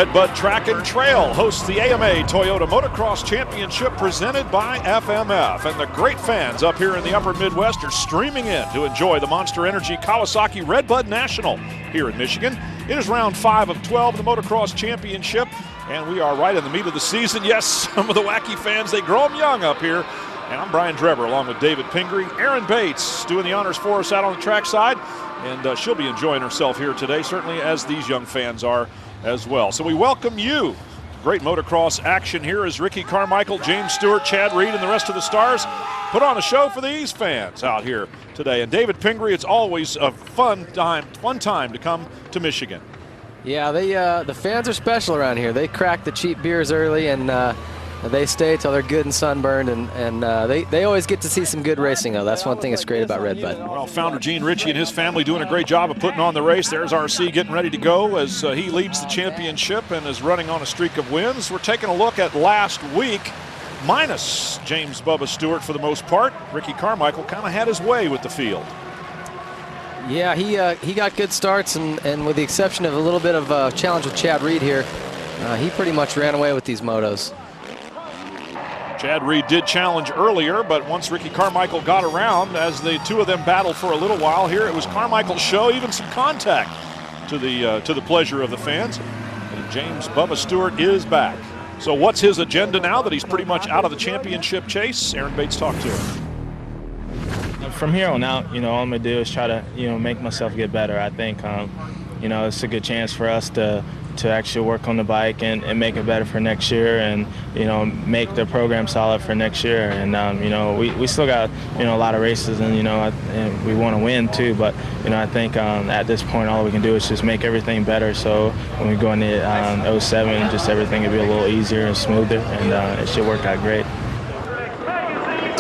RedBud Track and Trail hosts the AMA Toyota Motocross Championship presented by FMF. And the great fans up here in the upper Midwest are streaming in to enjoy the Monster Energy Kawasaki RedBud National here in Michigan. It is round 5 of 12 of the Motocross Championship, and we are right in the meat of the season. Yes, some of the wacky fans, they grow them young up here. And I'm Brian Drever along with David Pingree. Erin Bates doing the honors for us out on the trackside, and she'll be enjoying herself here today, certainly as these young fans are as well. So we welcome you. Great motocross action here as Ricky Carmichael, James Stewart, Chad Reed, and the rest of the stars put on a show for these fans out here today. And David Pingree, it's always a fun time to come to Michigan. Yeah, the fans are special around here. They crack the cheap beers early, and they stay till they're good and sunburned, and they always get to see some good racing, though. That's one thing that's great about RedBud. Well, founder Gene Ritchie and his family doing a great job of putting on the race. There's RC getting ready to go as he leads the championship and is running on a streak of wins. We're taking a look at last week, minus James Bubba Stewart for the most part. Ricky Carmichael kind of had his way with the field. Yeah, he got good starts, and with the exception of a little bit of a challenge with Chad Reed here, he pretty much ran away with these motos. Chad Reed did challenge earlier, but once Ricky Carmichael got around, as the two of them battled for a little while here, it was Carmichael's show, even some contact to the pleasure of the fans. And James Bubba Stewart is back. So what's his agenda now that he's pretty much out of the championship chase? Erin Bates talked to him. From here on out, all I'm going to do is try to, make myself get better. I think, it's a good chance for us to actually work on the bike and make it better for next year, and make the program solid for next year. And we still got a lot of races, and and we want to win too. But I think at this point all we can do is just make everything better. So when we go into 07, just everything will be a little easier and smoother, and it should work out great.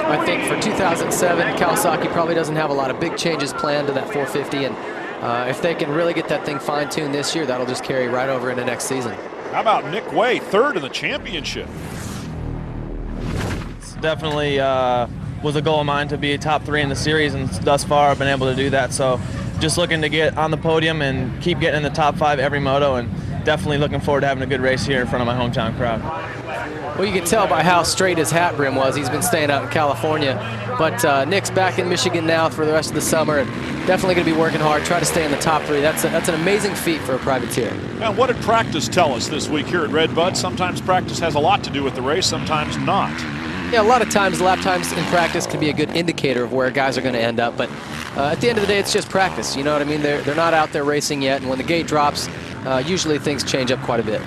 I think for 2007, Kawasaki probably doesn't have a lot of big changes planned to that 450, and if they can really get that thing fine-tuned this year, that'll just carry right over into next season. How about Nick Way, third in the championship? It's definitely was a goal of mine to be top 3 in the series, and thus far I've been able to do that. So just looking to get on the podium and keep getting in the top 5 every moto, and definitely looking forward to having a good race here in front of my hometown crowd. Well, you can tell by how straight his hat brim was. He's been staying out in California. But Nick's back in Michigan now for the rest of the summer, and definitely going to be working hard, try to stay in the top 3. That's an amazing feat for a privateer. Now, what did practice tell us this week here at RedBud? Sometimes practice has a lot to do with the race, sometimes not. Yeah, a lot of times lap times in practice can be a good indicator of where guys are going to end up. But at the end of the day, it's just practice. You know what I mean? They're not out there racing yet, and when the gate drops, usually things change up quite a bit.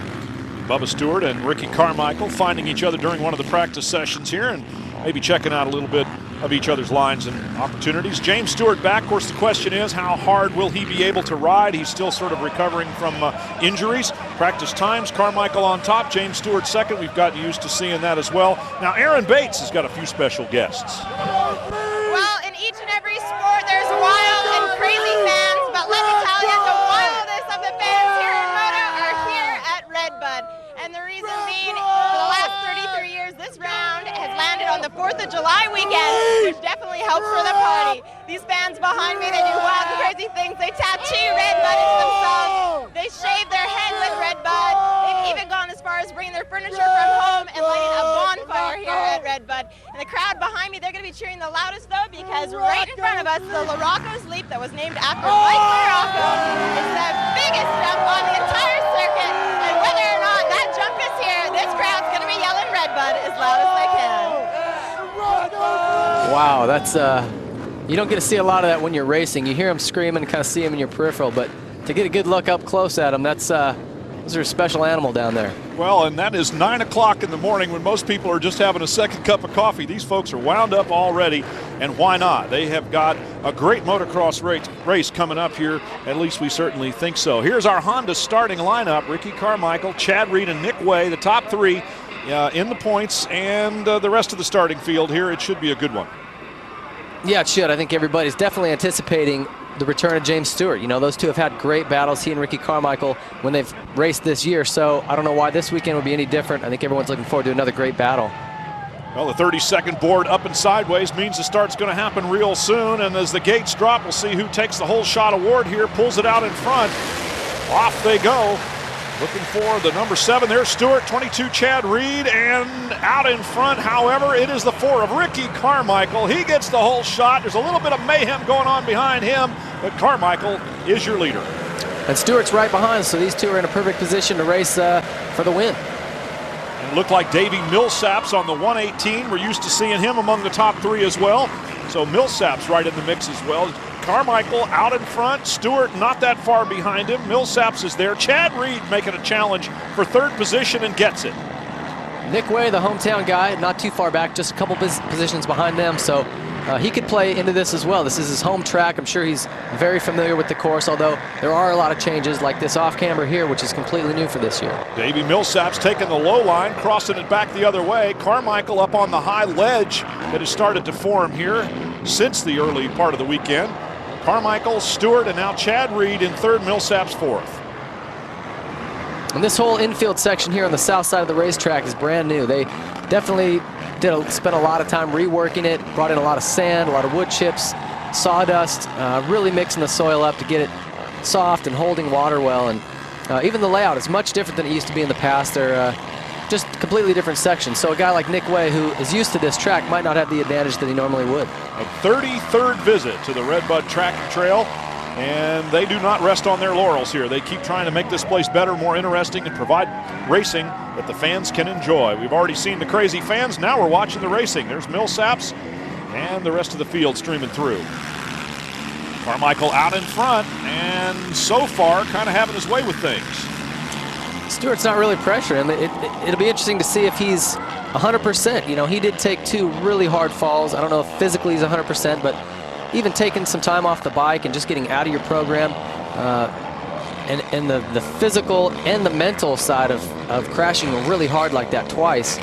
Bubba Stewart and Ricky Carmichael finding each other during one of the practice sessions here and maybe checking out a little bit of each other's lines and opportunities. James Stewart back. Of course, the question is, how hard will he be able to ride? He's still sort of recovering from injuries. Practice times, Carmichael on top, James Stewart second. We've gotten used to seeing that as well. Now, Erin Bates has got a few special guests. Well, in each and every sport, there's wild and crazy fans, but let me tell you, the wildest of the fans here in Moto are here at RedBud. And the reason being, for the last 33 years, this round has landed on the 4th of July weekend, which definitely helps for the party. These fans behind me, they do wild and crazy things. They tattoo RedBud into themselves. They shave their head with RedBud. They've even gone as far as bringing their furniture from home and lighting a bonfire here at RedBud. And the crowd behind me, they're going to be cheering the loudest, though, because right in front of us, the Larocco's Leap that was named after Mike Larocco is the biggest jump on the entire circuit. And whether or not that jump is here, this crowd's going to be yelling RedBud as loud as they can. Wow, that's you don't get to see a lot of that when you're racing. You hear them screaming, kind of see them in your peripheral, but to get a good look up close at them, those are a special animal down there. Well, and that is 9 o'clock in the morning when most people are just having a second cup of coffee. These folks are wound up already, and why not? They have got a great motocross race coming up here. At least we certainly think so. Here's our Honda starting lineup. Ricky Carmichael, Chad Reed, and Nick Way, the top 3 in the points, and the rest of the starting field here. It should be a good one. Yeah, it should. I think everybody's definitely anticipating the return of James Stewart. Those two have had great battles, he and Ricky Carmichael, when they've raced this year. So I don't know why this weekend would be any different. I think everyone's looking forward to another great battle. Well, the 30-second board up and sideways means the start's going to happen real soon. And as the gates drop, we'll see who takes the whole shot award here, pulls it out in front. Off they go. Looking for the number 7 there, Stewart, 22, Chad Reed, and out in front, however, it is the 4 of Ricky Carmichael. He gets the whole shot. There's a little bit of mayhem going on behind him, but Carmichael is your leader. And Stewart's right behind, so these two are in a perfect position to race for the win. And it looked like Davey Millsaps on the 118. We're used to seeing him among the top 3 as well. So Millsaps right in the mix as well. Carmichael out in front, Stewart not that far behind him. Millsaps is there. Chad Reed making a challenge for 3rd position and gets it. Nick Way, the hometown guy, not too far back, just a couple positions behind them, so he could play into this as well. This is his home track. I'm sure he's very familiar with the course, although there are a lot of changes like this off-camber here, which is completely new for this year. Davey Millsaps taking the low line, crossing it back the other way. Carmichael up on the high ledge that has started to form here since the early part of the weekend. Carmichael, Stewart, and now Chad Reed in 3rd, Millsaps 4th. And this whole infield section here on the south side of the racetrack is brand new. They definitely spent a lot of time reworking it, brought in a lot of sand, a lot of wood chips, sawdust, really mixing the soil up to get it soft and holding water well. And even the layout is much different than it used to be in the past. They're just completely different sections. So a guy like Nick Way, who is used to this track, might not have the advantage that he normally would. A 33rd visit to the RedBud Track and Trail, and they do not rest on their laurels here. They keep trying to make this place better, more interesting, and provide racing that the fans can enjoy. We've already seen the crazy fans. Now we're watching the racing. There's Millsaps and the rest of the field streaming through. Carmichael out in front, and so far kind of having his way with things. Stewart's not really pressuring. It'll be interesting to see if he's 100%. You know, he did take 2 really hard falls. I don't know if physically he's 100%, but even taking some time off the bike and just getting out of your program, and the physical and the mental side of crashing really hard like that twice,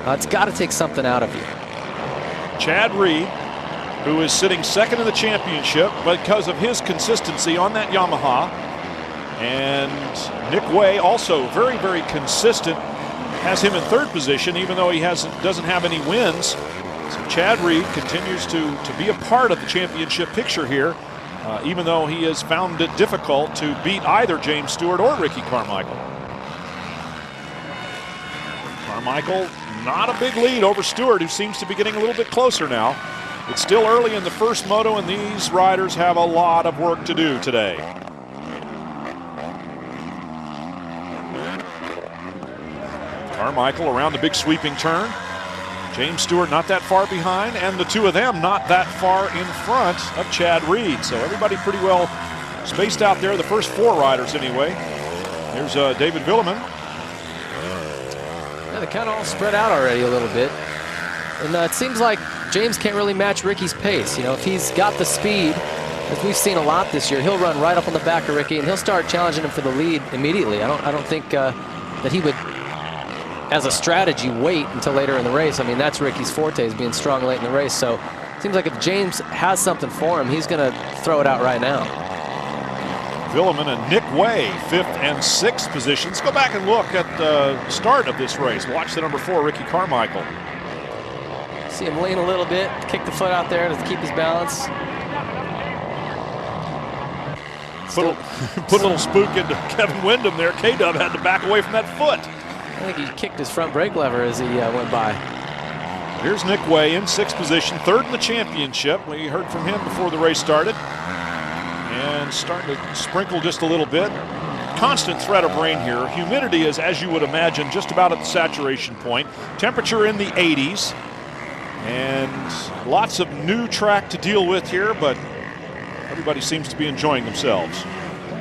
it's got to take something out of you. Chad Reed, who is sitting 2nd in the championship because of his consistency on that Yamaha. And Nick Way, also very, very consistent, has him in 3rd position, even though he doesn't have any wins. So Chad Reed continues to be a part of the championship picture here, even though he has found it difficult to beat either James Stewart or Ricky Carmichael. Carmichael, not a big lead over Stewart, who seems to be getting a little bit closer now. It's still early in the first moto, and these riders have a lot of work to do today. Carmichael around the big sweeping turn. James Stewart not that far behind, and the 2 of them not that far in front of Chad Reed. So everybody pretty well spaced out there, the first 4 riders anyway. There's David Villeman. Yeah, they kind of all spread out already a little bit. And it seems like James can't really match Ricky's pace. You know, if he's got the speed, as we've seen a lot this year, he'll run right up on the back of Ricky, and he'll start challenging him for the lead immediately. I don't think that he would, as a strategy, wait until later in the race. I mean, that's Ricky's forte, is being strong late in the race. So it seems like if James has something for him, he's going to throw it out right now. Villeman and Nick Way, 5th and 6th positions. Go back and look at the start of this race. Watch the number 4, Ricky Carmichael. See him lean a little bit, kick the foot out there to keep his balance. Put a little spook into Kevin Windham there. K-Dub had to back away from that foot. I think he kicked his front brake lever as he went by. Here's Nick Way in 6th position, 3rd in the championship. We heard from him before the race started. And starting to sprinkle just a little bit. Constant threat of rain here. Humidity is, as you would imagine, just about at the saturation point. Temperature in the 80s. And lots of new track to deal with here, but everybody seems to be enjoying themselves.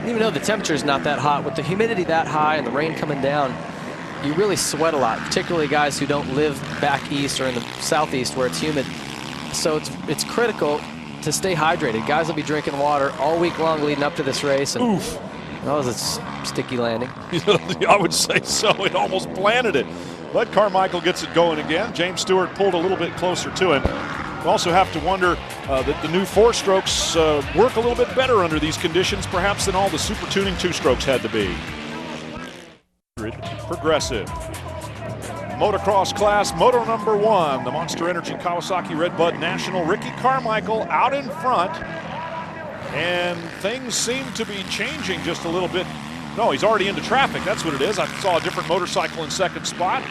Even though the temperature is not that hot, with the humidity that high and the rain coming down, you really sweat a lot, particularly guys who don't live back east or in the southeast where it's humid. So it's critical to stay hydrated. Guys will be drinking water all week long leading up to this race. And oof. That was a sticky landing. I would say so. It almost planted it. But Carmichael gets it going again. James Stewart pulled a little bit closer to him. We also have to wonder that the new 4-strokes work a little bit better under these conditions, perhaps, than all the super tuning 2-strokes had to be. Progressive. Motocross class, moto number 1, the Monster Energy Kawasaki RedBud National. Ricky Carmichael out in front. And things seem to be changing just a little bit No, he's already into traffic. That's what it is. I saw a different motorcycle in second spot.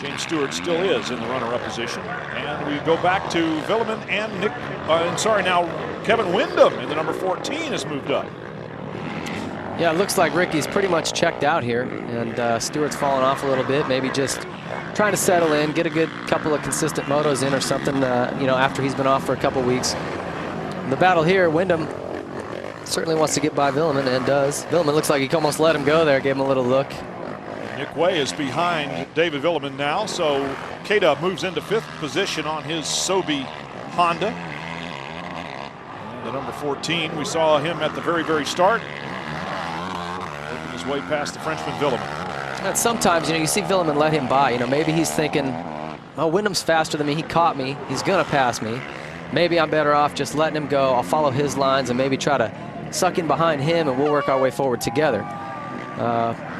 James Stewart still is in the runner-up position. And we go back to Villeman and Kevin Windham in the number 14 has moved up. Yeah, it looks like Ricky's pretty much checked out here, and Stewart's fallen off a little bit, maybe just trying to settle in, get a good couple of consistent motos in or something, after he's been off for a couple weeks. The battle here, Windham certainly wants to get by Villeman and does. Villeman looks like he almost let him go there, gave him a little look. Nick Way is behind David Villeman now, so K-Dub moves into 5th position on his Sobe Honda. And the number 14, we saw him at the very, very start, working his way past the Frenchman Villeman. And sometimes, you see Villeman let him by. Maybe he's thinking, oh, Windham's faster than me. He caught me. He's going to pass me. Maybe I'm better off just letting him go. I'll follow his lines and maybe try to suck in behind him, and we'll work our way forward together.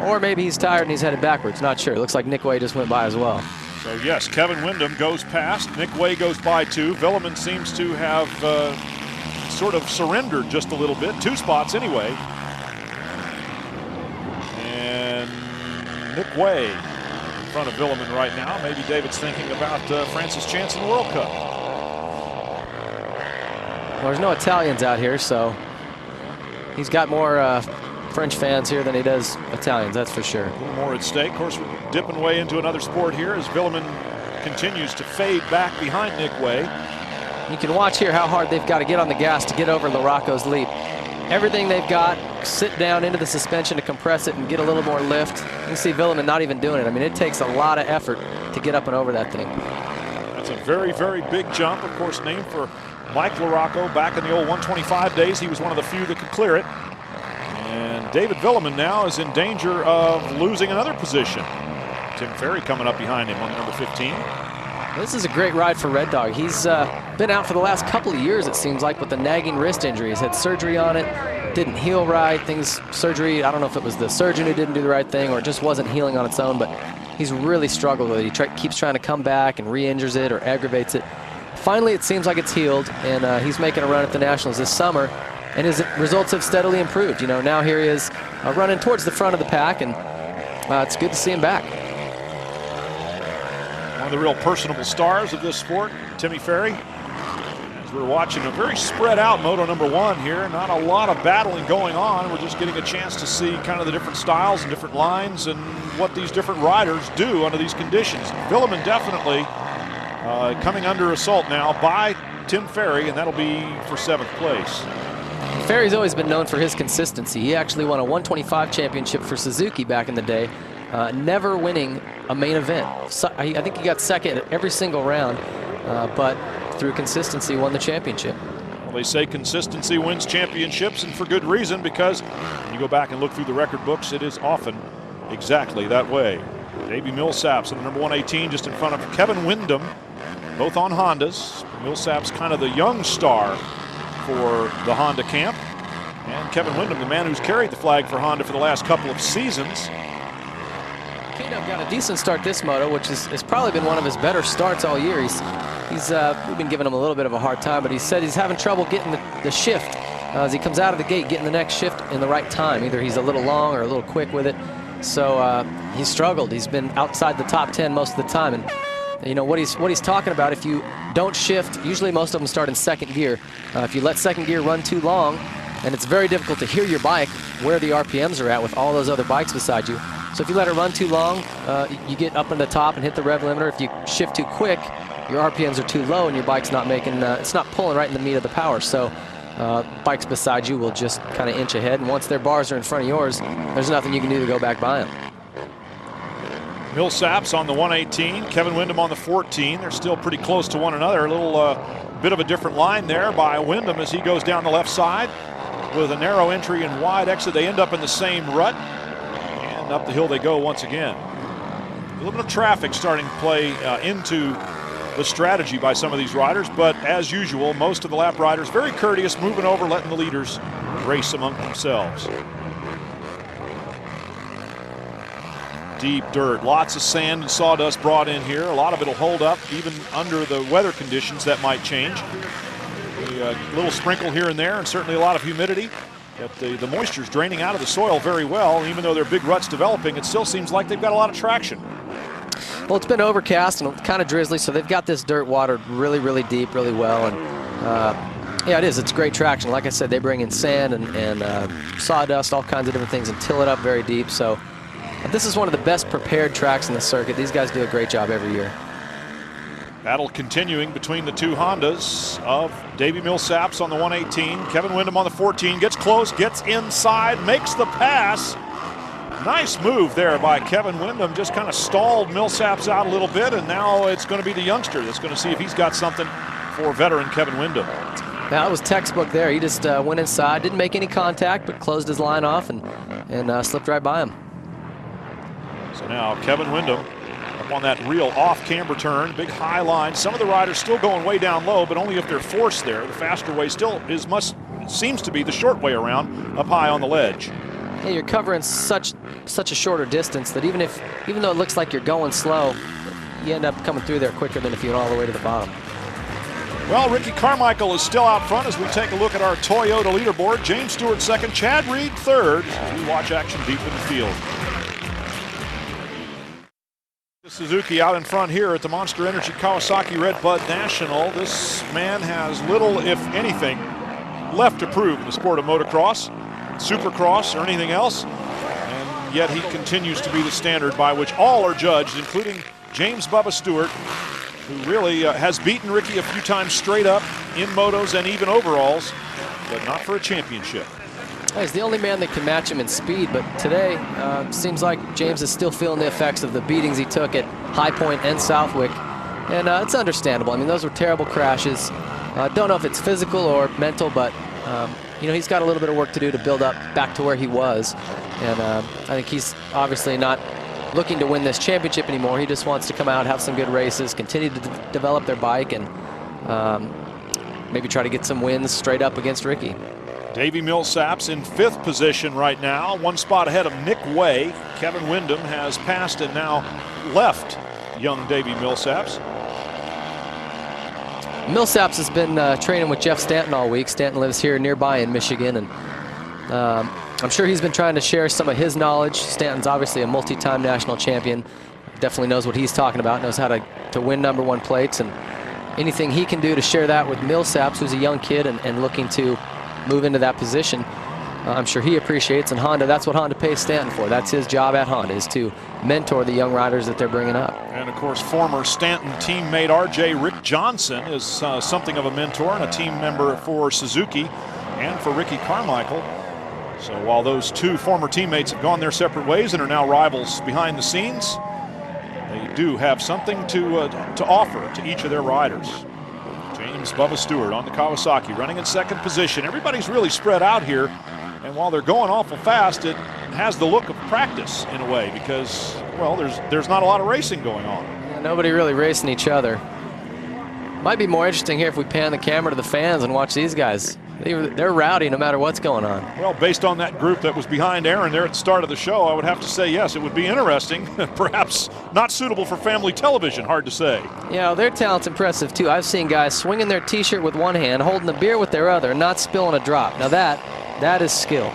Or maybe he's tired and he's headed backwards. Not sure. It looks like Nick Way just went by as well. So, yes, Kevin Windham goes past. Nick Way goes by too. Villeman seems to have sort of surrendered just a little bit. 2 spots anyway. Nick Way in front of Villeman right now. Maybe David's thinking about France's chance in the World Cup. Well, there's no Italians out here, so he's got more French fans here than he does Italians, that's for sure. A little more at stake. Of course, we're dipping way into another sport here as Villeman continues to fade back behind Nick Way. You can watch here how hard they've got to get on the gas to get over Larocco's leap. Everything they've got, sit down into the suspension to compress it and get a little more lift. You can see Villeman not even doing it. I mean, it takes a lot of effort to get up and over that thing. That's a very, very big jump. Of course, named for Mike Larocco. Back in the old 125 days, he was one of the few that could clear it. And David Villeman now is in danger of losing another position. Tim Ferry coming up behind him on number 15. This is a great ride for Red Dog. He's been out for the last couple of years, it seems like, with a nagging wrist injury. He's had surgery on it, didn't heal right. Surgery, I don't know if it was the surgeon who didn't do the right thing or it just wasn't healing on its own, but he's really struggled with it. He keeps trying to come back and re-injures it or aggravates it. Finally, it seems like it's healed, and he's making a run at the Nationals this summer, and his results have steadily improved. Now here he is running towards the front of the pack, and it's good to see him back. One of the real personable stars of this sport, Timmy Ferry. As we're watching a very spread out Moto number 1 here, not a lot of battling going on. We're just getting a chance to see kind of the different styles and different lines and what these different riders do under these conditions. Villeman definitely coming under assault now by Tim Ferry, and that'll be for 7th place. Ferry's always been known for his consistency. He actually won a 125 championship for Suzuki back in the day. Never winning a main event. So, I think he got second at every single round, but through consistency won the championship. Well, they say consistency wins championships, and for good reason, because when you go back and look through the record books, it is often exactly that way. Davey Millsaps in the number 118 just in front of Kevin Windham, both on Hondas. Millsaps kind of the young star for the Honda camp, and Kevin Windham, the man who's carried the flag for Honda for the last couple of seasons. K-Dub got a decent start this moto, which has probably been one of his better starts all year. We've been giving him a little bit of a hard time, but he said he's having trouble getting the shift as he comes out of the gate, getting the next shift in the right time. Either he's a little long or a little quick with it. So he's struggled. He's been outside the top 10 most of the time. And what he's talking about, if you don't shift, usually most of them start in second gear. If you let second gear run too long, and it's very difficult to hear your bike where the RPMs are at with all those other bikes beside you. So if you let it run too long, you get up in the top and hit the rev limiter. If you shift too quick, your RPMs are too low and your bike's not making, it's not pulling right in the meat of the power. So bikes beside you will just kind of inch ahead. And once their bars are in front of yours, there's nothing you can do to go back by them. Millsaps on the 118, Kevin Windham on the 14. They're still pretty close to one another. A little bit of a different line there by Windham as he goes down the left side with a narrow entry and wide exit. They end up in the same rut. And up the hill they go once again. A little bit of traffic starting to play into the strategy by some of these riders, but as usual, most of the lap riders very courteous, moving over, letting the leaders race among themselves. Deep dirt, lots of sand and sawdust brought in here. A lot of it will hold up even under the weather conditions that might change. A little sprinkle here and there, and certainly a lot of humidity. But the moisture's draining out of the soil very well. Even though there are big ruts developing, it still seems like they've got a lot of traction. Well, it's been overcast and kind of drizzly, so they've got this dirt watered really, really deep, really well. And yeah, it is. It's great traction. Like I said, they bring in sand and sawdust, all kinds of different things, and till it up very deep. So this is one of the best prepared tracks in the circuit. These guys do a great job every year. Battle continuing between the two Hondas of Davey Millsaps on the 118. Kevin Windham on the 14. Gets close, gets inside, makes the pass. Nice move there by Kevin Windham. Just kind of stalled Millsaps out a little bit, and now it's going to be the youngster that's going to see if he's got something for veteran Kevin Windham. That was textbook there. He just went inside, didn't make any contact, but closed his line off and slipped right by him. So now Kevin Windham up on that real off-camber turn, big high line. Some of the riders still going way down low, but only if they're forced there. The faster way still seems to be the short way around up high on the ledge. Yeah, you're covering such a shorter distance that even though it looks like you're going slow, you end up coming through there quicker than if you went all the way to the bottom. Well, Ricky Carmichael is still out front as we take a look at our Toyota leaderboard. James Stewart second, Chad Reed third, as we watch action deep in the field. Suzuki out in front here at the Monster Energy Kawasaki RedBud National. This man has little, if anything, left to prove in the sport of motocross, supercross, or anything else. And yet he continues to be the standard by which all are judged, including James Bubba Stewart, who really has beaten Ricky a few times straight up in motos and even overalls, but not for a championship. He's the only man that can match him in speed, but today seems like James is still feeling the effects of the beatings he took at High Point and Southwick, and it's understandable. I mean, those were terrible crashes. Don't know if it's physical or mental, but you know, he's got a little bit of work to do to build up back to where he was, and I think he's obviously not looking to win this championship anymore. He just wants to come out, have some good races, continue to develop their bike, and maybe try to get some wins straight up against Ricky. Davey Millsaps in 5th position right now, 1 spot ahead of Nick Way. Kevin Windham has passed and now left young Davey Millsaps. Millsaps has been training with Jeff Stanton all week. Stanton lives here nearby in Michigan, and I'm sure he's been trying to share some of his knowledge. Stanton's obviously a multi-time national champion. Definitely knows what he's talking about, knows how to win #1 plates, and anything he can do to share that with Millsaps, who's a young kid and looking to move into that position, I'm sure he appreciates. And Honda, that's what Honda pays Stanton for. That's his job at Honda, is to mentor the young riders that they're bringing up. And of course, former Stanton teammate RJ Rick Johnson is something of a mentor and a team member for Suzuki and for Ricky Carmichael. So while those two former teammates have gone their separate ways and are now rivals behind the scenes, they do have something to offer to each of their riders. James Bubba Stewart on the Kawasaki, running in 2nd position. Everybody's really spread out here, and while they're going awful fast, it has the look of practice in a way because, well, there's not a lot of racing going on. Yeah, nobody really racing each other. Might be more interesting here if we pan the camera to the fans and watch these guys. They're rowdy no matter what's going on. Well, based on that group that was behind Aaron there at the start of the show, I would have to say yes, it would be interesting. Perhaps not suitable for family television, hard to say. Yeah, their talent's impressive too. I've seen guys swinging their t-shirt with one hand, holding the beer with their other, and not spilling a drop. Now that is skill.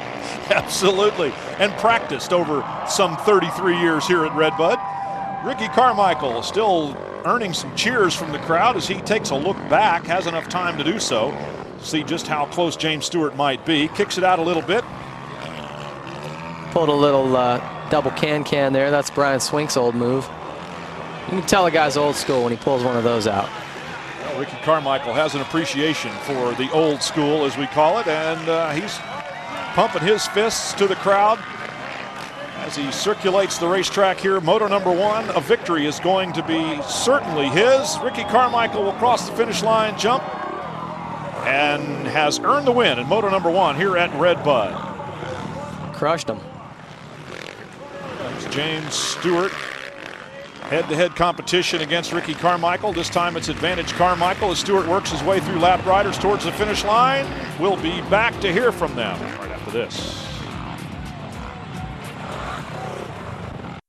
Absolutely, and practiced over some 33 years here at RedBud. Ricky Carmichael still earning some cheers from the crowd as he takes a look back, has enough time to do so. See just how close James Stewart might be. Kicks it out a little bit. Pulled a little double can there. That's Brian Swink's old move. You can tell a guy's old school when he pulls one of those out. Well, Ricky Carmichael has an appreciation for the old school, as we call it, and he's pumping his fists to the crowd as he circulates the racetrack here. Moto #1, a victory is going to be certainly his. Ricky Carmichael will cross the finish line, jump, and has earned the win in Moto #1 here at RedBud. Crushed him. That's James Stewart. Head-to-head competition against Ricky Carmichael. This time it's advantage Carmichael as Stewart works his way through lap riders towards the finish line. We'll be back to hear from them right after this.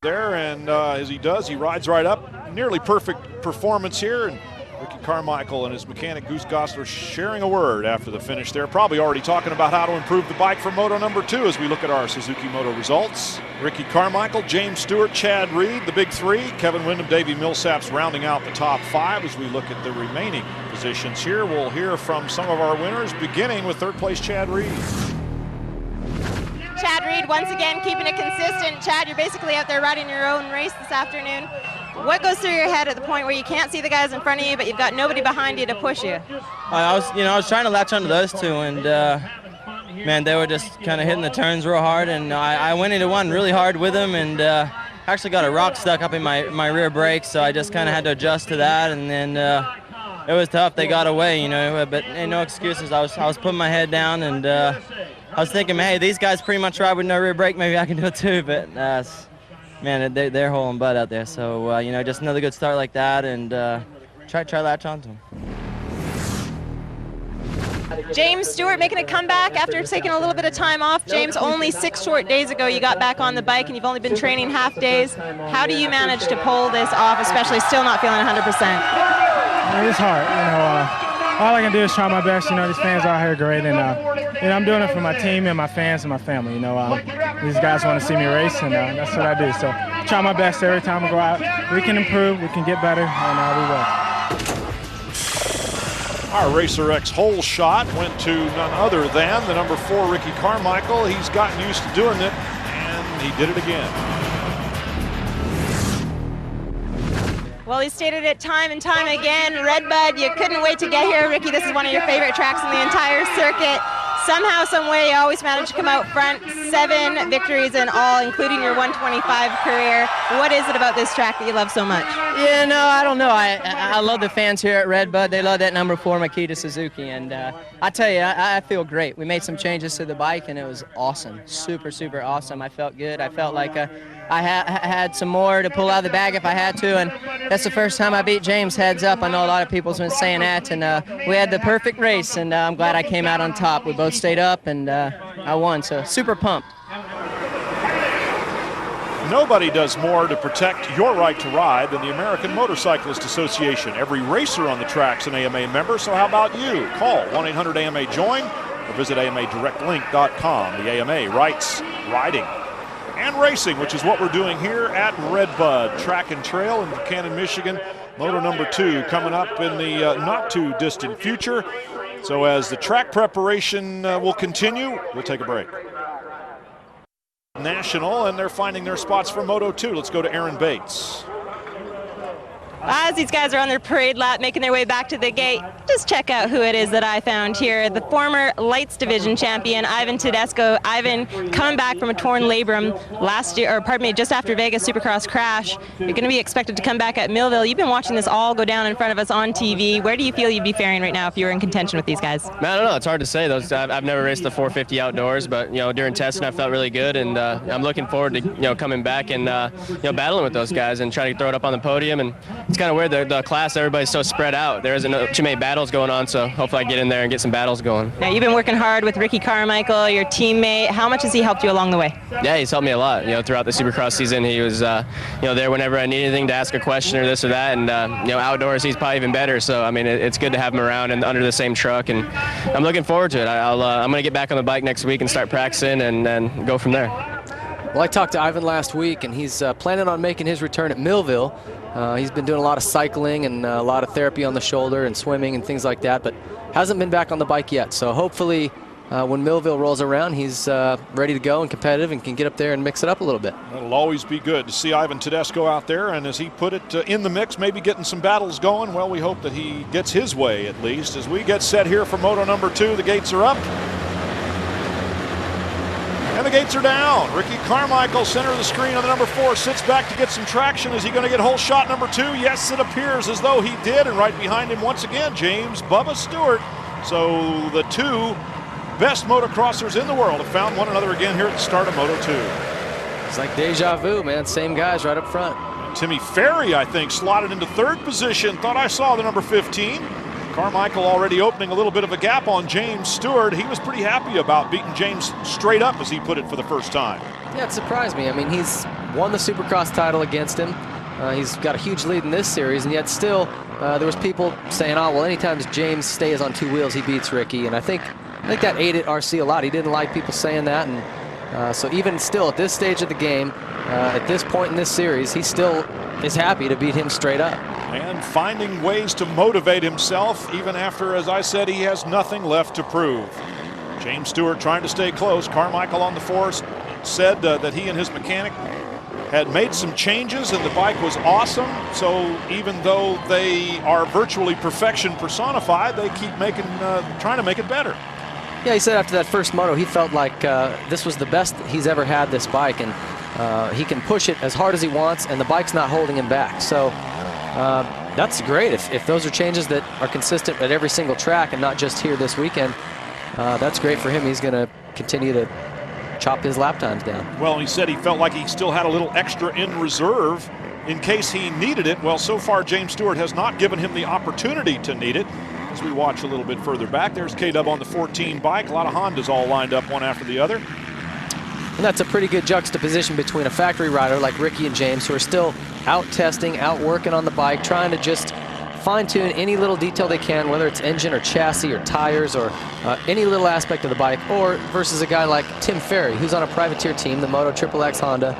There, and as he does, he rides right up. Nearly perfect performance here, and Ricky Carmichael and his mechanic Goose Gosler sharing a word after the finish there. Probably already talking about how to improve the bike for Moto number 2 as we look at our Suzuki Moto results. Ricky Carmichael, James Stewart, Chad Reed, the big 3. Kevin Windham, Davey Millsaps rounding out the top 5 as we look at the remaining positions here. We'll hear from some of our winners, beginning with 3rd place Chad Reed. Chad Reed once again keeping it consistent. Chad, you're basically out there riding your own race this afternoon. What goes through your head at the point where you can't see the guys in front of you, but you've got nobody behind you to push you? I was trying to latch onto those 2, and man, they were just kind of hitting the turns real hard, and I went into one really hard with them, and actually got a rock stuck up in my rear brake, so I just kind of had to adjust to that, and then it was tough. They got away, but no excuses. I was putting my head down, and I was thinking, hey, these guys pretty much ride with no rear brake. Maybe I can do it too, but man, they're holding butt out there. So, just another good start like that, and try latch onto them. James Stewart making a comeback after taking a little bit of time off. James, only 6 short days ago you got back on the bike, and you've only been training half days. How do you manage to pull this off, especially still not feeling 100%? It's hard. All I can do is try my best. These fans out here are great, and I'm doing it for my team and my fans and my family. These guys want to see me race, and that's what I do. So try my best every time we go out. We can improve, we can get better, and we will. Our Racer X hole shot went to none other than the number 4 Ricky Carmichael. He's gotten used to doing it, and he did it again. Well, he stated it time and time again. RedBud, you couldn't wait to get here. Ricky, this is one of your favorite tracks in the entire circuit. Somehow, some way, you always manage to come out front. 7 victories in all, including your 125 career. What is it about this track that you love so much? Yeah, no, I don't know. I love the fans here at RedBud. They love that number 4 Makita Suzuki, and I tell you, I feel great. We made some changes to the bike, and it was awesome. Super, super awesome. I felt good. I felt like I had some more to pull out of the bag if I had to, and that's the first time I beat James heads up. I know a lot of people's been saying that, and we had the perfect race, and I'm glad I came out on top. We both stayed up, and I won, so super pumped. Nobody does more to protect your right to ride than the American Motorcyclist Association. Every racer on the track's an AMA member, so how about you? Call 1-800-AMA-JOIN or visit AMADirectLink.com. The AMA writes riding and racing, which is what we're doing here at RedBud Track and Trail in Buchanan, Michigan. Moto number 2 coming up in the not too distant future. So as the track preparation will continue, we'll take a break. National, and they're finding their spots for Moto 2. Let's go to Aaron Bates. As these guys are on their parade lap, making their way back to the gate, just check out who it is that I found here. The former Lights Division champion, Ivan Tedesco. Ivan coming back from a torn labrum last year, or pardon me, just after Vegas Supercross crash. You're going to be expected to come back at Millville. You've been watching this all go down in front of us on TV. Where do you feel you'd be faring right now if you were in contention with these guys? Man, I don't know. It's hard to say. I've never raced the 450 outdoors, but during testing I felt really good, and I'm looking forward to coming back and battling with those guys and trying to throw it up on the podium. And it's kind of weird, the class, everybody's so spread out. There isn't too many battles going on, so hopefully I get in there and get some battles going. Now, you've been working hard with Ricky Carmichael, your teammate. How much has he helped you along the way? Yeah, he's helped me a lot. Throughout the Supercross season, he was there whenever I need anything to ask a question or this or that, and outdoors he's probably even better. So I mean, it's good to have him around and under the same truck, and I'm looking forward to it. I'm going to get back on the bike next week and start practicing and then go from there. Well, I talked to Ivan last week, and he's planning on making his return at Millville. He's been doing a lot of cycling and a lot of therapy on the shoulder and swimming and things like that, but hasn't been back on the bike yet. So hopefully when Millville rolls around, he's ready to go and competitive and can get up there and mix it up a little bit. It'll always be good to see Ivan Tedesco out there, and as he put it, in the mix, maybe getting some battles going. Well, we hope that he gets his way at least. As we get set here for Moto number 2, the gates are up. And the gates are down. Ricky Carmichael, center of the screen on the number 4, sits back to get some traction. Is he going to get hole shot number 2? Yes, it appears as though he did. And right behind him, once again, James Bubba Stewart. So the 2 best motocrossers in the world have found one another again here at the start of Moto 2. It's like deja vu, man. Same guys right up front. And Timmy Ferry, I think, slotted into 3rd position. Thought I saw the number 15. Carmichael already opening a little bit of a gap on James Stewart. He was pretty happy about beating James straight up, as he put it, for the first time. Yeah, it surprised me. I mean, he's won the Supercross title against him. He's got a huge lead in this series, and yet still there was people saying, oh, well, anytime James stays on 2 wheels, he beats Ricky. And I think that aided RC a lot. He didn't like people saying that. And so even still at this stage of the game, at this point in this series, he still is happy to beat him straight up. And finding ways to motivate himself, even after, as I said, he has nothing left to prove. James Stewart trying to stay close. Carmichael on the force said that he and his mechanic had made some changes and the bike was awesome. So even though they are virtually perfection personified, they keep trying to make it better. Yeah, he said after that first moto, he felt like this was the best he's ever had this bike, and he can push it as hard as he wants, and the bike's not holding him back. So that's great. If those are changes that are consistent at every single track and not just here this weekend, that's great for him. He's going to continue to chop his lap times down. Well, he said he felt like he still had a little extra in reserve in case he needed it. Well, so far James Stewart has not given him the opportunity to need it. As we watch a little bit further back, there's K-Dub on the 14 bike. A lot of Hondas all lined up one after the other. And that's a pretty good juxtaposition between a factory rider like Ricky and James, who are still out testing, out working on the bike, trying to just fine-tune any little detail they can, whether it's engine or chassis or tires or any little aspect of the bike, or versus a guy like Tim Ferry, who's on a privateer team, the Moto XXX Honda.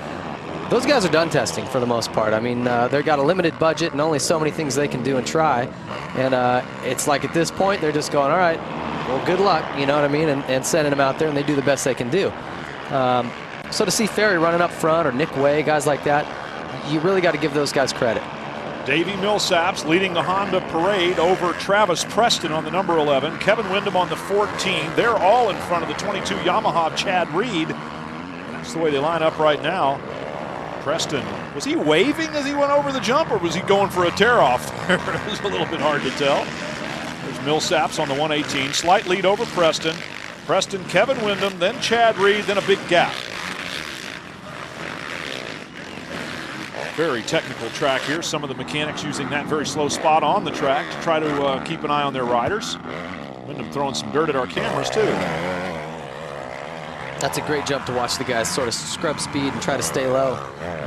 Those guys are done testing for the most part. I mean, they've got a limited budget and only so many things they can do and try. And it's like at this point, they're just going, all right, well, good luck, you know what I mean, and sending them out there, and they do the best they can do. So to see Ferry running up front, or Nick Way, guys like that, you really got to give those guys credit. Davey Millsaps leading the Honda parade over Travis Preston on the number 11. Kevin Windham on the 14. They're all in front of the 22 Yamaha of Chad Reed. That's the way they line up right now. Preston, was he waving as he went over the jump, or was he going for a tear-off? It was a little bit hard to tell. There's Millsaps on the 118. Slight lead over Preston. Preston, Kevin Windham, then Chad Reed, then a big gap. Very technical track here. Some of the mechanics using that very slow spot on the track to try to keep an eye on their riders. Windham throwing some dirt at our cameras too. That's a great jump to watch the guys sort of scrub speed and try to stay low.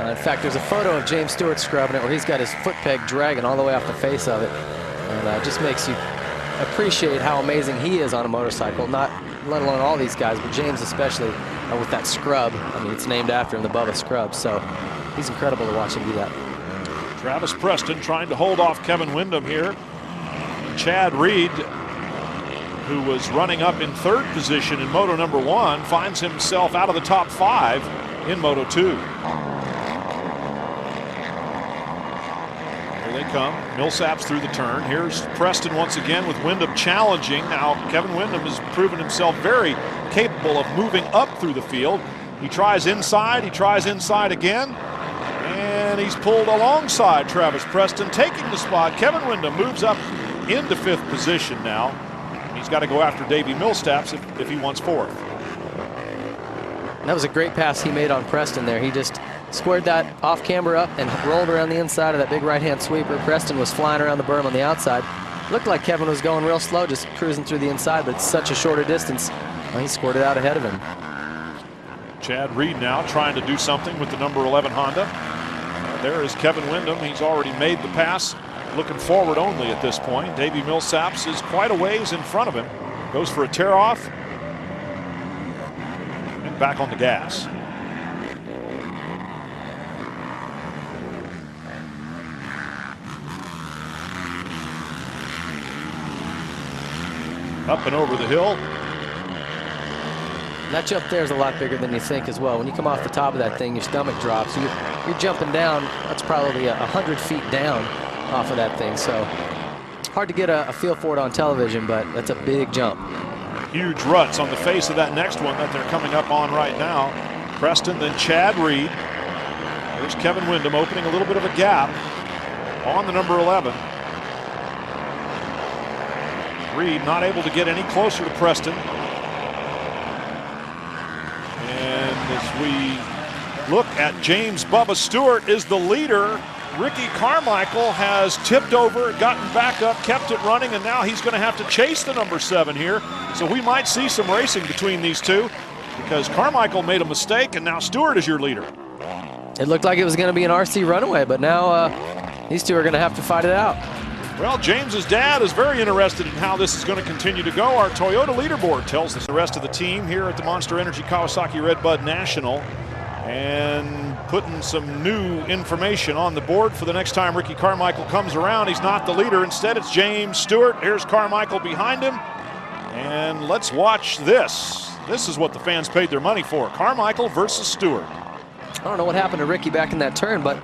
In fact, there's a photo of James Stewart scrubbing it where he's got his foot peg dragging all the way off the face of it. And it just makes you appreciate how amazing he is on a motorcycle, not let alone all these guys, but James especially with that scrub. I mean, it's named after him, the Bubba scrub. So he's incredible to watch him do that. Travis Preston trying to hold off Kevin Windham here. Chad Reed, who was running up in 3rd position in Moto number 1, finds himself out of the top 5 in Moto 2. Here they come. Millsaps through the turn. Here's Preston once again with Windham challenging. Now Kevin Windham has proven himself very capable of moving up through the field. He tries inside again, and he's pulled alongside Travis Preston, taking the spot. Kevin Windham moves up into 5th position now. He's got to go after Davey Millsaps if he wants 4th. That was a great pass he made on Preston there. He just squared that off camber up and rolled around the inside of that big right-hand sweeper. Preston was flying around the berm on the outside. Looked like Kevin was going real slow, just cruising through the inside, but it's such a shorter distance. Well, he squirted out ahead of him. Chad Reed now trying to do something with the number 11 Honda. There is Kevin Windham. He's already made the pass. Looking forward only at this point. Davey Millsaps is quite a ways in front of him. Goes for a tear-off. And back on the gas. Up and over the hill. That jump there is a lot bigger than you think as well. When you come off the top of that thing, your stomach drops. You're jumping down. That's probably 100 feet down off of that thing. So hard to get a feel for it on television, but that's a big jump. Huge ruts on the face of that next one that they're coming up on right now. Preston, then Chad Reed. There's Kevin Windham opening a little bit of a gap on the number 11. Reed not able to get any closer to Preston. And as we look at James Bubba Stewart is the leader. Ricky Carmichael has tipped over, gotten back up, kept it running, and now he's going to have to chase the number 7 here. So we might see some racing between these two because Carmichael made a mistake, and now Stewart is your leader. It looked like it was going to be an RC runaway, but now these two are going to have to fight it out. Well, James's dad is very interested in how this is going to continue to go. Our Toyota leaderboard tells us the rest of the team here at the Monster Energy Kawasaki RedBud National, and putting some new information on the board for the next time Ricky Carmichael comes around. He's not the leader. Instead, it's James Stewart. Here's Carmichael behind him. And let's watch this. This is what the fans paid their money for. Carmichael versus Stewart. I don't know what happened to Ricky back in that turn, but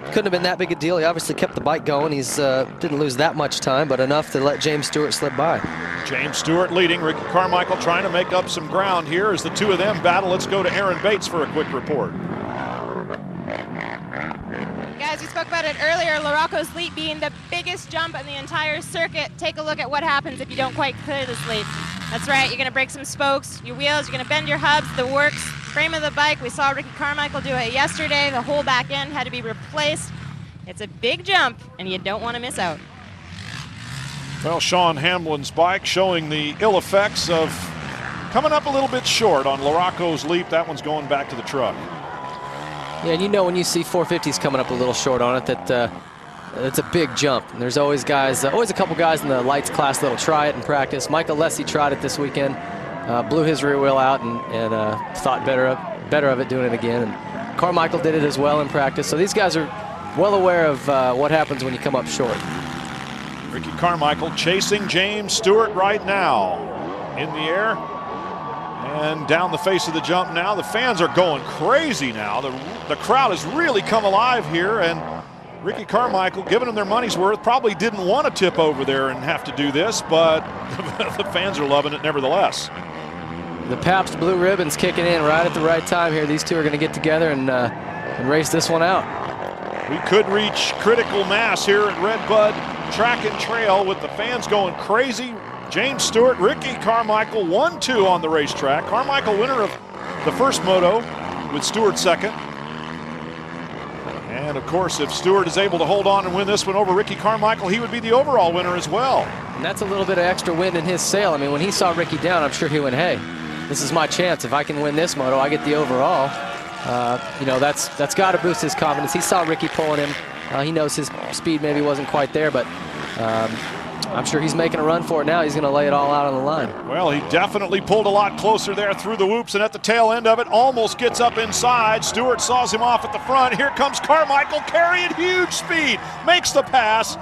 couldn't have been that big a deal. He obviously kept the bike going. He's didn't lose that much time, but enough to let James Stewart slip by. James Stewart leading. Ricky Carmichael trying to make up some ground here as the two of them battle. Let's go to Aaron Bates for a quick report. Guys, we spoke about it earlier, Larocco's leap being the biggest jump in the entire circuit. Take a look at what happens if you don't quite clear this leap. That's right, you're going to break some spokes, your wheels, you're going to bend your hubs, the works, frame of the bike. We saw Ricky Carmichael do it yesterday. The whole back end had to be replaced. It's a big jump, and you don't want to miss out. Well, Sean Hamlin's bike showing the ill effects of coming up a little bit short on Larocco's leap. That one's going back to the truck. Yeah, and you know when you see 450s coming up a little short on it that it's a big jump. And there's always guys, always a couple guys in the lights class that'll try it in practice. Michael Lessie tried it this weekend, blew his rear wheel out and thought better of it doing it again. And Carmichael did it as well in practice. So these guys are well aware of what happens when you come up short. Ricky Carmichael chasing James Stewart right now. In the air and down the face of the jump now. The fans are going crazy now. The crowd has really come alive here, and Ricky Carmichael, giving them their money's worth, probably didn't want to tip over there and have to do this, but the fans are loving it nevertheless. The Pabst Blue Ribbon's kicking in right at the right time here. These two are going to get together and race this one out. We could reach critical mass here at RedBud Track and Trail with the fans going crazy. James Stewart, Ricky Carmichael, 1-2 on the racetrack. Carmichael winner of the first moto with Stewart second. And of course, if Stewart is able to hold on and win this one over Ricky Carmichael, he would be the overall winner as well. And that's a little bit of extra wind in his sail. I mean, when he saw Ricky down, I'm sure he went, hey, this is my chance. If I can win this moto, I get the overall. You know, that's got to boost his confidence. He saw Ricky pulling him. He knows his speed maybe wasn't quite there, but I'm sure he's making a run for it now. He's going to lay it all out on the line. Well, he definitely pulled a lot closer there through the whoops, and at the tail end of it, almost gets up inside. Stewart saws him off at the front. Here comes Carmichael carrying huge speed, makes the pass,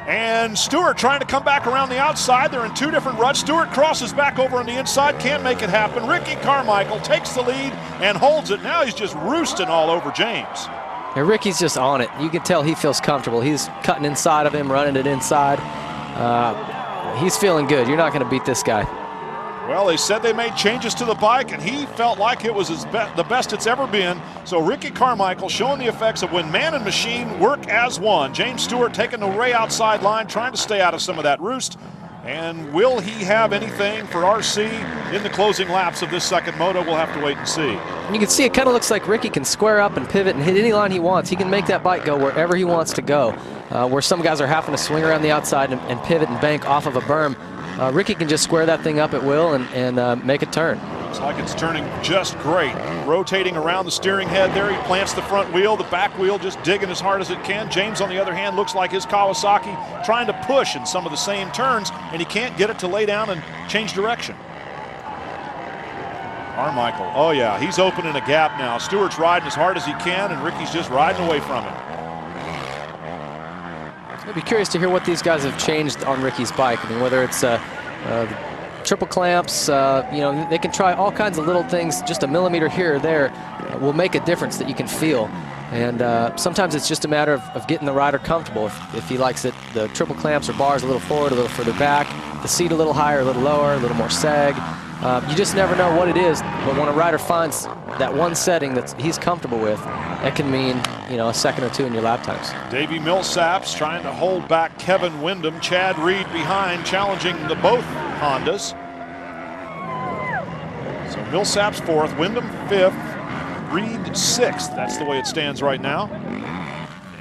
and Stewart trying to come back around the outside. They're in two different ruts. Stewart crosses back over on the inside, can't make it happen. Ricky Carmichael takes the lead and holds it. Now he's just roosting all over James. And Ricky's just on it. You can tell he feels comfortable. He's cutting inside of him, running it inside. He's feeling good. You're not going to beat this guy. Well, they said they made changes to the bike, and he felt like it was the best it's ever been. So Ricky Carmichael showing the effects of when man and machine work as one. James Stewart taking the way outside line, trying to stay out of some of that roost. And will he have anything for RC in the closing laps of this second moto? We'll have to wait and see. And you can see it kind of looks like Ricky can square up and pivot and hit any line he wants. He can make that bike go wherever he wants to go. Where some guys are having to swing around the outside and pivot and bank off of a berm, Ricky can just square that thing up at will and make a turn. Looks like it's turning just great. Rotating around the steering head there. He plants the front wheel, the back wheel just digging as hard as it can. James, on the other hand, looks like his Kawasaki trying to push in some of the same turns, and he can't get it to lay down and change direction. Carmichael, oh yeah, he's opening a gap now. Stewart's riding as hard as he can, and Ricky's just riding away from him. I'd be curious to hear what these guys have changed on Ricky's bike. I mean, whether it's triple clamps, you know, they can try all kinds of little things. Just a millimeter here or there will make a difference that you can feel. And sometimes it's just a matter of getting the rider comfortable. If he likes it, the triple clamps or bars a little forward, a little further back, the seat a little higher, a little lower, a little more sag. You just never know what it is, but when a rider finds that one setting that he's comfortable with, that can mean, you know, a second or two in your lap times. Davey Millsaps trying to hold back Kevin Windham. Chad Reed behind, challenging the both Hondas. So Millsaps fourth, Windham fifth, Reed sixth. That's the way it stands right now.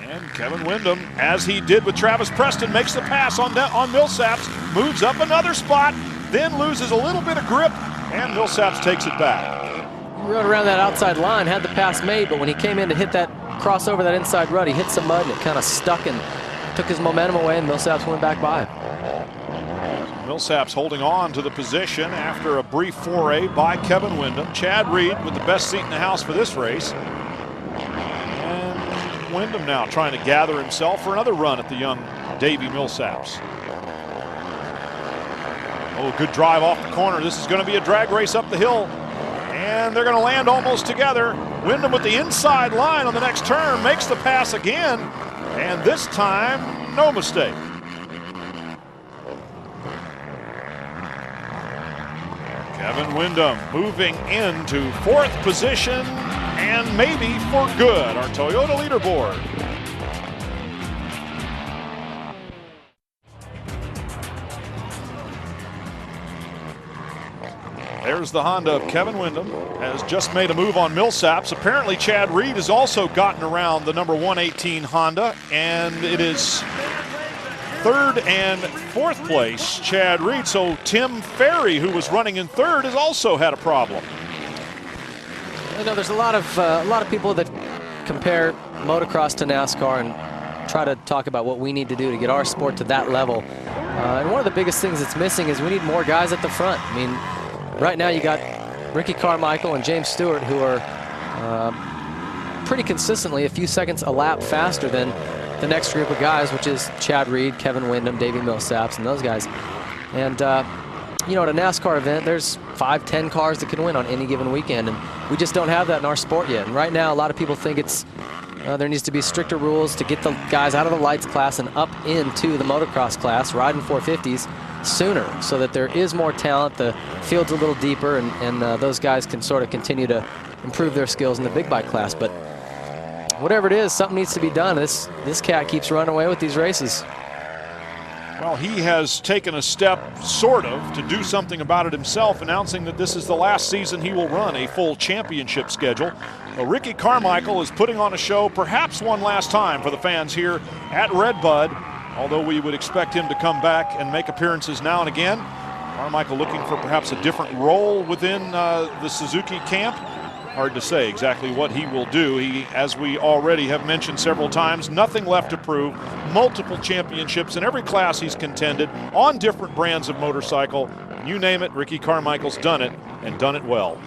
And Kevin Windham, as he did with Travis Preston, makes the pass on Millsaps, moves up another spot, then loses a little bit of grip, and Millsaps takes it back. He rode around that outside line, had the pass made, but when he came in to hit that crossover, that inside rut, he hit some mud and it kind of stuck and took his momentum away, and Millsaps went back by. Millsaps holding on to the position after a brief foray by Kevin Windham. Chad Reed with the best seat in the house for this race. And Windham now trying to gather himself for another run at the young Davey Millsaps. Oh, good drive off the corner. This is going to be a drag race up the hill. And they're going to land almost together. Windham with the inside line on the next turn makes the pass again. And this time, no mistake. Kevin Windham moving into fourth position and maybe for good. Our Toyota leaderboard. There's the Honda of Kevin Windham, has just made a move on Millsaps. Apparently Chad Reed has also gotten around the number 118 Honda, and it is third and fourth place Chad Reed. So Tim Ferry, who was running in third, has also had a problem. You know, there's a lot of people that compare motocross to NASCAR and try to talk about what we need to do to get our sport to that level. And one of the biggest things that's missing is we need more guys at the front. I mean, right now you got Ricky Carmichael and James Stewart, who are pretty consistently a few seconds a lap faster than the next group of guys, which is Chad Reed, Kevin Windham, Davey Millsaps, and those guys. And you know, at a NASCAR event, there's 5-10 cars that can win on any given weekend, and we just don't have that in our sport yet. And right now, a lot of people think it's there needs to be stricter rules to get the guys out of the lights class and up into the motocross class, riding 450s sooner, so that there is more talent, the field's a little deeper, and those guys can sort of continue to improve their skills in the big bike class. But whatever it is, something needs to be done. This cat keeps running away with these races. Well, he has taken a step, sort of, to do something about it himself, announcing that this is the last season he will run a full championship schedule. Well, Ricky Carmichael is putting on a show, perhaps one last time for the fans here at RedBud, although we would expect him to come back and make appearances now and again. Carmichael looking for perhaps a different role within the Suzuki camp. Hard to say exactly what he will do. He, as we already have mentioned several times, nothing left to prove. Multiple championships in every class he's contended on different brands of motorcycle. You name it, Ricky Carmichael's done it, and done it well.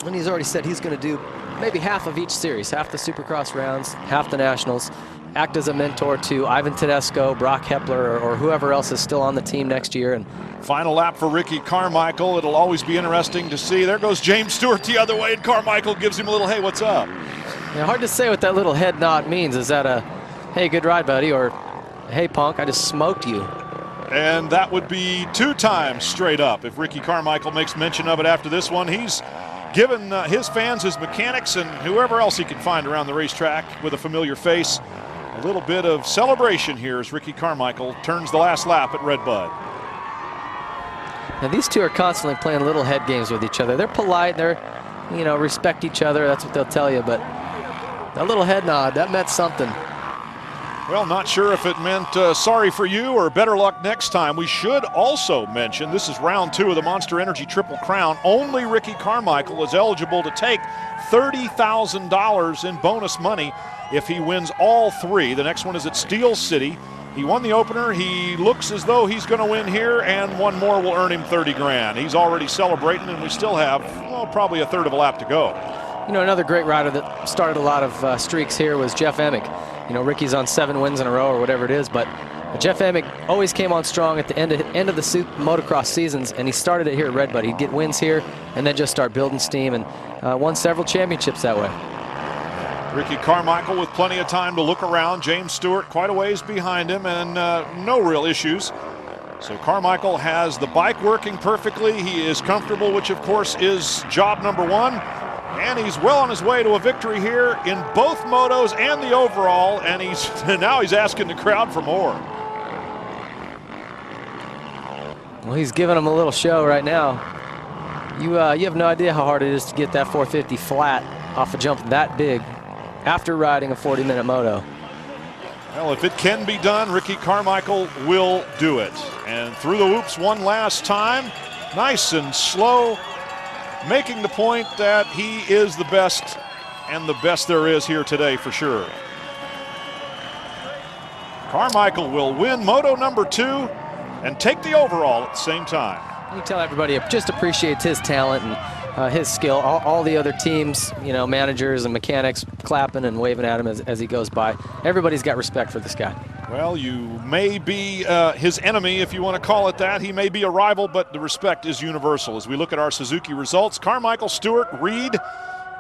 And he's already said he's going to do maybe half of each series, half the Supercross rounds, half the Nationals, act as a mentor to Ivan Tedesco, Brock Hepler, or whoever else is still on the team next year. And final lap for Ricky Carmichael. It'll always be interesting to see. There goes James Stewart the other way, and Carmichael gives him a little, hey, what's up? Yeah, hard to say what that little head nod means. Is that a, hey, good ride, buddy, or hey, punk, I just smoked you? And that would be 2 times straight up. If Ricky Carmichael makes mention of it after this one, he's given his fans, his mechanics, and whoever else he can find around the racetrack with a familiar face a little bit of celebration here as Ricky Carmichael turns the last lap at RedBud. Now these two are constantly playing little head games with each other. They're polite, they're, you know, respect each other, that's what they'll tell you, but that little head nod, that meant something. Well, not sure if it meant sorry for you or better luck next time. We should also mention this is round 2 of the Monster Energy Triple Crown. Only Ricky Carmichael is eligible to take $30,000 in bonus money if he wins all 3. The next one is at Steel City. He won the opener. He looks as though he's going to win here, and one more will earn him 30 grand. He's already celebrating, and we still have, well, probably a third of a lap to go. You know, another great rider that started a lot of streaks here was Jeff Emig. You know, Ricky's on 7 wins in a row or whatever it is, but Jeff Emig always came on strong at the end of the motocross seasons, and he started it here at RedBud. He'd get wins here and then just start building steam, and won several championships that way. Ricky Carmichael with plenty of time to look around. James Stewart quite a ways behind him, and no real issues. So Carmichael has the bike working perfectly. He is comfortable, which of course is job number 1. And he's well on his way to a victory here in both motos and the overall, and now he's asking the crowd for more. Well, he's giving them a little show right now. You have no idea how hard it is to get that 450 flat off a jump that big after riding a 40-minute moto. Well, if it can be done, Ricky Carmichael will do it. And through the whoops one last time, nice and slow, making the point that he is the best, and the best there is here today for sure. Carmichael will win Moto number 2 and take the overall at the same time. You tell everybody just appreciates his talent and his skill. All the other teams, you know, managers and mechanics clapping and waving at him as he goes by. Everybody's got respect for this guy. Well, you may be his enemy, if you want to call it that. He may be a rival, but the respect is universal. As we look at our Suzuki results, Carmichael, Stewart, Reed,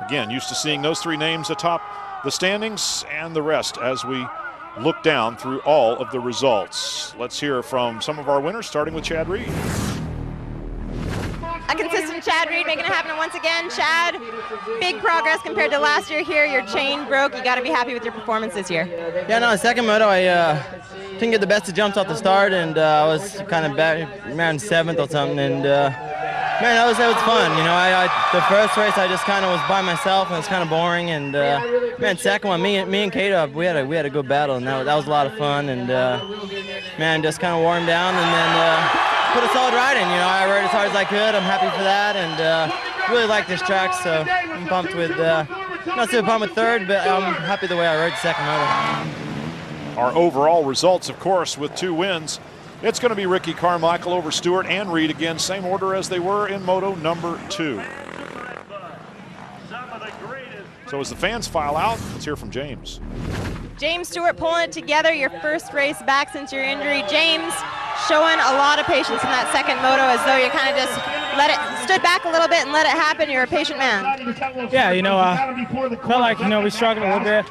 again, used to seeing those 3 names atop the standings, and the rest as we look down through all of the results. Let's hear from some of our winners, starting with Chad Reed. A consistent Chad Reed making it happen once again. Chad, big progress compared to last year here. Your chain broke. You got to be happy with your performance this year. Yeah, no, second moto, I didn't get the best of jumps off the start, and I was kind of back around 7th or something, and man, that was fun. You know, the first race I just kind of was by myself, and it was kind of boring, and man, second one, me and Kato, we had a good battle, and that was a lot of fun, and man, just kind of wore him down, and then put a solid ride in. You know, I rode as hard as I could. I'm happy for that, and really like this track, so I'm pumped with, not super pumped with third, but I'm happy the way I rode the second moto. Our overall results, of course, with 2 wins. It's going to be Ricky Carmichael over Stewart and Reed again, same order as they were in Moto number 2. So as the fans file out, let's hear from James. James Stewart pulling it together, your first race back since your injury. James showing a lot of patience in that second moto, as though you kind of just stood back a little bit and let it happen. You're a patient man. Yeah, you know, felt like, you know, we struggled a little bit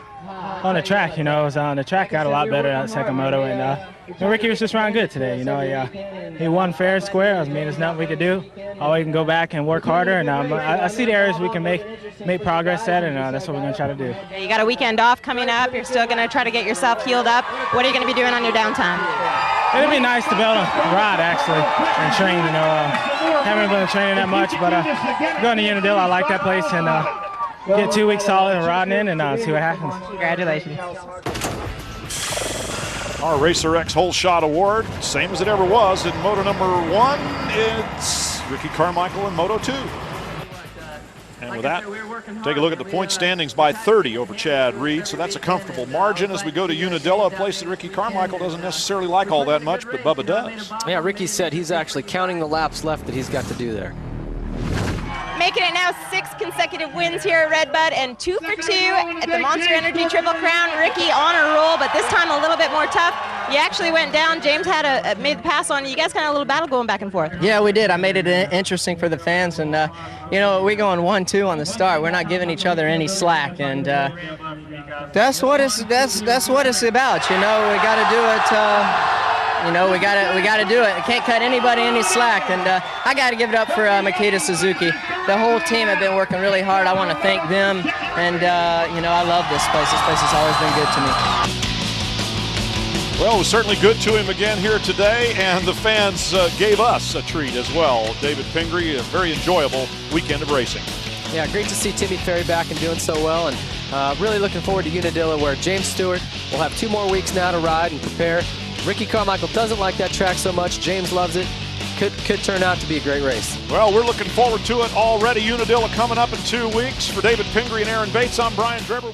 on the track. You know, it was on the track, got a lot better that second moto, and Ricky was just running good today. You know, he won fair and square. I mean, there's nothing we could do. All we can go back and work harder, and I see the areas we can make progress at, and that's what we're going to try to do. Yeah, you got a weekend off coming up. You're still going to try to get yourself healed up. What are you going to be doing on your downtime? It'd be nice to be able to ride, actually, and train. You know, haven't been training that much, but going to Unadilla, I like that place, and get 2 weeks solid and riding in, and see what happens. Congratulations. Our Racer X Whole Shot Award, same as it ever was in Moto number 1. It's Ricky Carmichael in Moto 2. And with that, take a look at the point standings by 30 over Chad Reed. So that's a comfortable margin as we go to Unadilla, a place that Ricky Carmichael doesn't necessarily like all that much, but Bubba does. Yeah, Ricky said he's actually counting the laps left that he's got to do there. Making it now 6 consecutive wins here at RedBud, and 2 for 2 at the Monster Energy Triple Crown. Ricky on a roll, but this time a little bit more tough. You actually went down. James had made the pass on you. You guys kind of a little battle going back and forth. Yeah, we did. I made it interesting for the fans, and you know, we going 1-2 on the start. We're not giving each other any slack, and that's what it's about. You know, we got to do it. You know, we gotta do it. I can't cut anybody any slack, and I gotta give it up for Makita Suzuki. The whole team have been working really hard. I want to thank them, and you know, I love this place. This place has always been good to me. Well, it was certainly good to him again here today, and the fans gave us a treat as well. David Pingree, a very enjoyable weekend of racing. Yeah, great to see Timmy Ferry back and doing so well, and really looking forward to Unadilla, where James Stewart will have 2 more weeks now to ride and prepare. Ricky Carmichael doesn't like that track so much. James loves it. Could turn out to be a great race. Well, we're looking forward to it already. Unadilla coming up in 2 weeks. For David Pingree and Aaron Bates, I'm Brian Drebber.